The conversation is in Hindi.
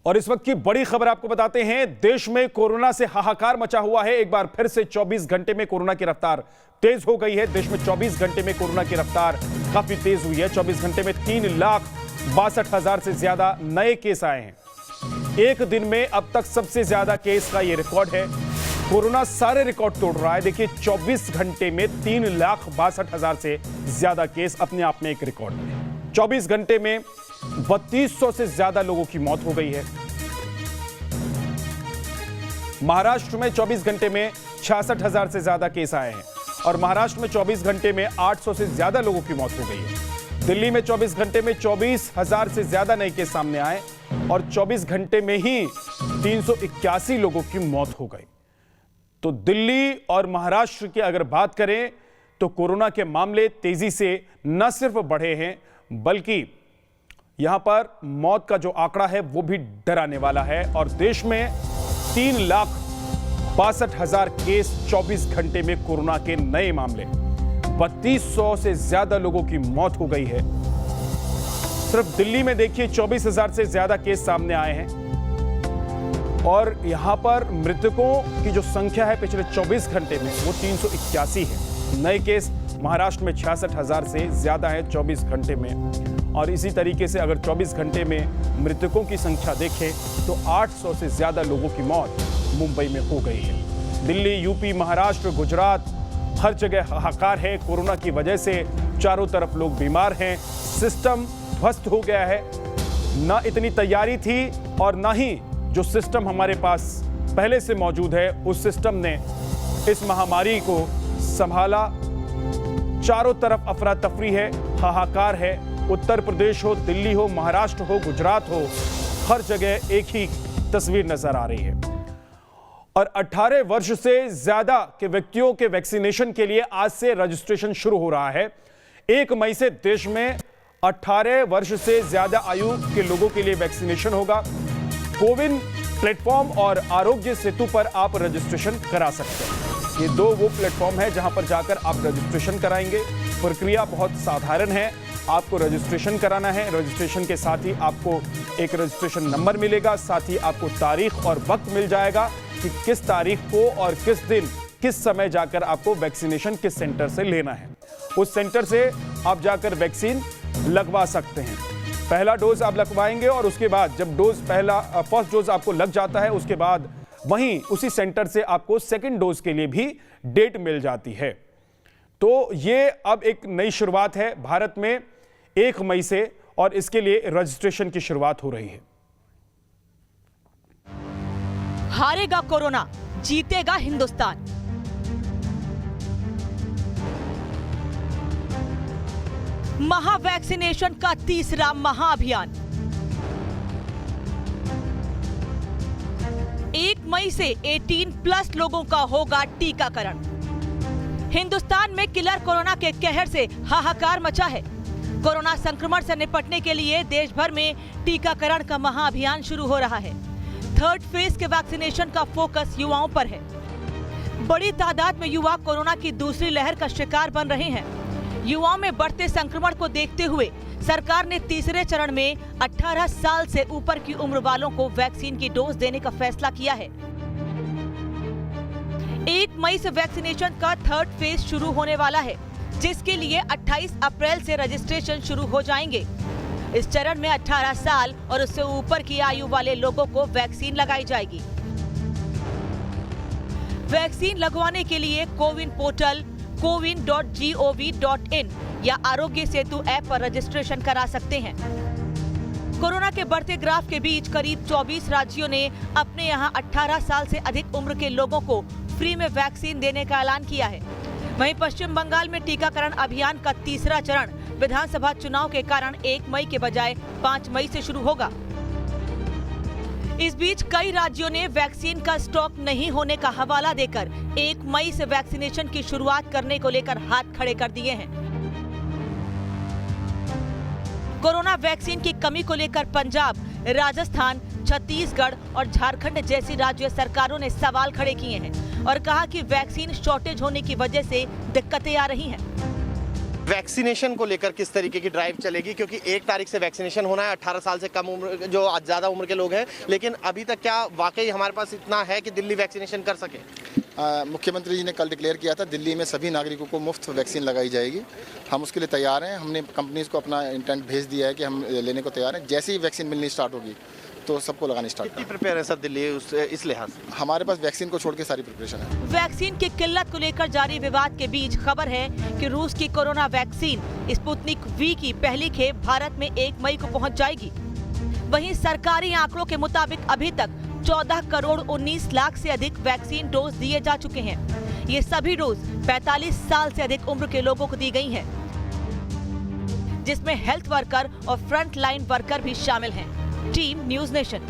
और इस वक्त की बड़ी खबर आपको बताते हैं। देश में कोरोना से हाहाकार मचा हुआ है। एक बार फिर से 24 घंटे में कोरोना की रफ्तार तेज हो गई है। देश में 24 घंटे में कोरोना की रफ्तार काफी तेज हुई है। 24 घंटे में 3,62,000 से ज्यादा नए केस आए हैं। एक दिन में अब तक सबसे ज्यादा केस का यह रिकॉर्ड है। कोरोना सारे रिकॉर्ड तोड़ रहा है। देखिए 24 घंटे में 3,62,000 से ज्यादा केस अपने आप में एक रिकॉर्ड है। 24 घंटे में 3200 से ज्यादा लोगों की मौत हो गई है। महाराष्ट्र में 24 घंटे में 66,000 से ज्यादा केस आए हैं और महाराष्ट्र में 24 घंटे में 800 से ज्यादा लोगों की मौत हो गई है। दिल्ली में 24 घंटे में 24,000 से ज्यादा नए केस सामने आए और 24 घंटे में ही 381 लोगों की मौत हो गई। तो दिल्ली और महाराष्ट्र की अगर बात करें तो कोरोना के मामले तेजी से न सिर्फ बढ़े हैं बल्कि यहां पर मौत का जो आंकड़ा है वो भी डराने वाला है। और देश में 3,62,000 केस 24 घंटे में कोरोना के नए मामले, 3200 से ज्यादा लोगों की मौत हो गई है। सिर्फ दिल्ली में देखिए 24,000 से ज्यादा केस सामने आए हैं और यहां पर मृतकों की जो संख्या है पिछले 24 घंटे में वो 381 है। नए केस महाराष्ट्र में 66,000 से ज्यादा है 24 घंटे में। और इसी तरीके से अगर 24 घंटे में मृतकों की संख्या देखें तो 800 से ज्यादा लोगों की मौत मुंबई में हो गई है। दिल्ली, यूपी, महाराष्ट्र, गुजरात, हर जगह हाहाकार है। कोरोना की वजह से चारों तरफ लोग बीमार हैं। सिस्टम ध्वस्त हो गया है। ना इतनी तैयारी थी और ना ही जो सिस्टम हमारे पास पहले से मौजूद है उस सिस्टम ने इस महामारी को संभाला। चारों तरफ अफरा तफरी है, हाहाकार है। उत्तर प्रदेश हो, दिल्ली हो, महाराष्ट्र हो, गुजरात हो, हर जगह एक ही तस्वीर नजर आ रही है। और 18 वर्ष से ज्यादा के व्यक्तियों के वैक्सीनेशन के लिए आज से रजिस्ट्रेशन शुरू हो रहा है। 1 मई से देश में 18 वर्ष से ज्यादा आयु के लोगों के लिए वैक्सीनेशन होगा। कोविन प्लेटफॉर्म और आरोग्य सेतु पर आप रजिस्ट्रेशन करा सकते हैं। ये दो वो प्लेटफॉर्म है जहां पर जाकर आप रजिस्ट्रेशन कराएंगे। प्रक्रिया बहुत साधारण है। आपको रजिस्ट्रेशन कराना है। रजिस्ट्रेशन के साथ ही आपको एक रजिस्ट्रेशन नंबर मिलेगा। साथ ही आपको तारीख और वक्त मिल जाएगा कि किस तारीख को और किस दिन किस समय जाकर आपको वैक्सीनेशन किस सेंटर से लेना है। उस सेंटर से आप जाकर वैक्सीन लगवा सकते हैं। पहला डोज आप लगवाएंगे और उसके बाद जब फर्स्ट डोज आपको लग जाता है उसके बाद वहीं उसी सेंटर से आपको सेकंड डोज के लिए भी डेट मिल जाती है। तो ये अब एक नई शुरुआत है भारत में 1 मई से और इसके लिए रजिस्ट्रेशन की शुरुआत हो रही है। हारेगा कोरोना, जीतेगा हिंदुस्तान। महा वैक्सीनेशन का तीसरा महाअभियान 1 मई से 18+ लोगों का होगा टीकाकरण। हिंदुस्तान में किलर कोरोना के कहर से हाहाकार मचा है। कोरोना संक्रमण से निपटने के लिए देश भर में टीकाकरण का महाअभियान शुरू हो रहा है। 3rd फेज के वैक्सीनेशन का फोकस युवाओं पर है। बड़ी तादाद में युवा कोरोना की दूसरी लहर का शिकार बन रहे हैं। युवाओं में बढ़ते संक्रमण को देखते हुए सरकार ने तीसरे चरण में 18 साल से ऊपर की उम्र वालों को वैक्सीन की डोज देने का फैसला किया है। 1 मई से वैक्सीनेशन का 3rd फेज शुरू होने वाला है, जिसके लिए 28 अप्रैल से रजिस्ट्रेशन शुरू हो जाएंगे। इस चरण में 18 साल और उससे ऊपर की आयु वाले लोगों को वैक्सीन लगाई जाएगी। वैक्सीन लगवाने के लिए कोविन पोर्टल cowin.gov.in या आरोग्य सेतु ऐप पर रजिस्ट्रेशन करा सकते हैं। कोरोना के बढ़ते ग्राफ के बीच करीब 24 राज्यों ने अपने यहां 18 साल से अधिक उम्र के लोगों को फ्री में वैक्सीन देने का ऐलान किया है। वहीं पश्चिम बंगाल में टीकाकरण अभियान का तीसरा चरण विधानसभा चुनाव के कारण 1 मई के बजाय 5 मई से शुरू होगा। इस बीच कई राज्यों ने वैक्सीन का स्टॉक नहीं होने का हवाला देकर 1 मई से वैक्सीनेशन की शुरुआत करने को लेकर हाथ खड़े कर दिए हैं। कोरोना वैक्सीन की कमी को लेकर पंजाब, राजस्थान, छत्तीसगढ़ और झारखंड जैसी राज्य सरकारों ने सवाल खड़े किए हैं और कहा कि वैक्सीन शॉर्टेज होने की वजह से दिक्कतें आ रही हैं। वैक्सीनेशन को लेकर किस तरीके की ड्राइव चलेगी, क्योंकि 1 तारीख से वैक्सीनेशन होना है 18 साल से कम उम्र जो ज़्यादा उम्र के लोग हैं, लेकिन अभी तक क्या वाकई हमारे पास इतना है कि दिल्ली वैक्सीनेशन कर सके? मुख्यमंत्री जी ने कल डिक्लेयर किया था दिल्ली में सभी नागरिकों को मुफ्त वैक्सीन लगाई जाएगी। हम उसके लिए तैयार हैं। हमने कंपनीज़ को अपना इंटेंट भेज दिया है कि हम लेने को तैयार हैं। जैसे ही वैक्सीन मिलनी स्टार्ट होगी तो सबको लगानी स्टार्ट कितनी प्रिपेयर है सर दिल्ली इस लिहाज से? हमारे पास वैक्सीन को छोड़ के सारी प्रिपरेशन है। वैक्सीन की किल्लत को लेकर जारी विवाद के बीच खबर है कि रूस की कोरोना वैक्सीन स्पुतनिक वी की पहली खेप भारत में 1 मई को पहुंच जाएगी। वहीं सरकारी आंकड़ों के मुताबिक अभी तक 14 करोड़ 19 लाख से अधिक वैक्सीन डोज दिए जा चुके हैं। ये सभी डोज 45 साल से अधिक उम्र के लोगों को दी गई हैं, जिसमें हेल्थ वर्कर और फ्रंट लाइन वर्कर भी शामिल हैं। Team news nation.